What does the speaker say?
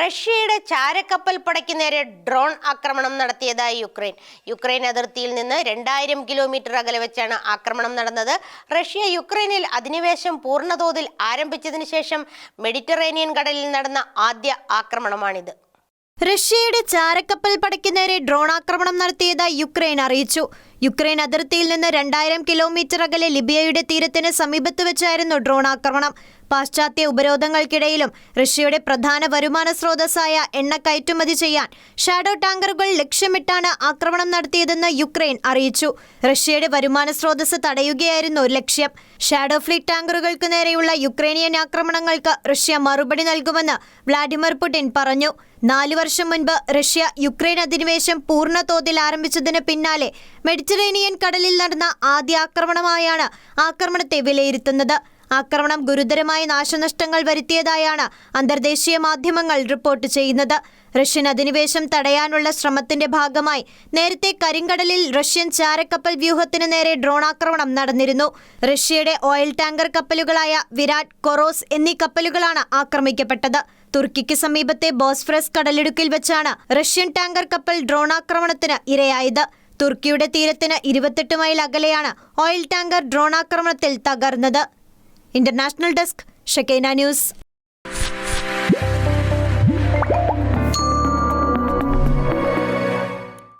റഷ്യയുടെ ചാരക്കപ്പൽ പടയ്ക്ക് നേരെ ഡ്രോൺ ആക്രമണം നടത്തിയതായി യുക്രൈൻ അതിർത്തിയിൽ നിന്ന് 2000 കിലോമീറ്റർ അകലെ വെച്ചാണ് ആക്രമണം നടന്നത്. റഷ്യ യുക്രൈനിൽ അധിനിവേശം പൂർണ്ണതോതിൽ ആരംഭിച്ചതിന് ശേഷം മെഡിറ്ററേനിയൻ കടലിൽ നടന്ന ആദ്യ ആക്രമണമാണിത്. റഷ്യയുടെ ചാരക്കപ്പൽ പടയ്ക്ക് നേരെ ഡ്രോൺ ആക്രമണം നടത്തിയതായി യുക്രൈൻ അറിയിച്ചു. യുക്രൈൻ അതിർത്തിയിൽ നിന്ന് 2000 കിലോമീറ്റർ അകലെ ലിബിയയുടെ തീരത്തിന് സമീപത്ത് വെച്ചായിരുന്നു ഡ്രോൺ ആക്രമണം. പാശ്ചാത്യ ഉപരോധങ്ങൾക്കിടയിലും റഷ്യയുടെ പ്രധാന വരുമാന സ്രോതസ്സായ എണ്ണ കയറ്റുമതി ചെയ്യാൻ ഷാഡോ ടാങ്കറുകൾ ലക്ഷ്യമിട്ടാണ് ആക്രമണം നടത്തിയതെന്ന് യുക്രൈൻ അറിയിച്ചു. റഷ്യയുടെ വരുമാന സ്രോതസ് തടയുകയായിരുന്നു ലക്ഷ്യം. ഷാഡോ ഫ്ലീറ്റ് ടാങ്കറുകൾക്ക് നേരെയുള്ള യുക്രൈനിയൻ ആക്രമണങ്ങൾക്ക് റഷ്യ മറുപടി നൽകുമെന്ന് വ്ളാഡിമിർ പുടിൻ പറഞ്ഞു. 4 വർഷം മുൻപ് റഷ്യ യുക്രൈൻ അധിനിവേശം പൂർണ്ണ തോതിൽ ആരംഭിച്ചതിന് പിന്നാലെ മെഡിറ്ററേനിയൻ കടലിൽ നടന്ന ആദ്യ ആക്രമണമായാണ് ആക്രമണത്തെ വിലയിരുത്തുന്നത്. ആക്രമണം ഗുരുതരമായ നാശനഷ്ടങ്ങൾ വരുത്തിയതായാണ് അന്തർദേശീയ മാധ്യമങ്ങൾ റിപ്പോർട്ട് ചെയ്യുന്നത്. റഷ്യൻ അധിനിവേശം തടയാനുള്ള ശ്രമത്തിന്റെ ഭാഗമായി നേരത്തെ കരിങ്കടലിൽ റഷ്യൻ ചാരക്കപ്പൽ വ്യൂഹത്തിന് നേരെ ഡ്രോൺ ആക്രമണം നടന്നിരുന്നു. റഷ്യയുടെ ഓയിൽ ടാങ്കർ കപ്പലുകളായ വിരാട്, കൊറോസ് എന്നീ കപ്പലുകളാണ് ആക്രമിക്കപ്പെട്ടത്. തുർക്കിക്ക് സമീപത്തെ ബോസ്ഫറസ് കടലിടുക്കിൽ വെച്ചാണ് റഷ്യൻ ടാങ്കർ കപ്പൽ ഡ്രോൺ ആക്രമണത്തിന് ഇരയായത്. തുർക്കിയുടെ തീരത്തിന് 28 മൈൽ അകലെയാണ് ഓയിൽ ടാങ്കർ ഡ്രോൺ ആക്രമണത്തിൽ തകർന്നത്. ഇന്റർനാഷണൽ ഡെസ്ക്, ഷെക്കേന ന്യൂസ്.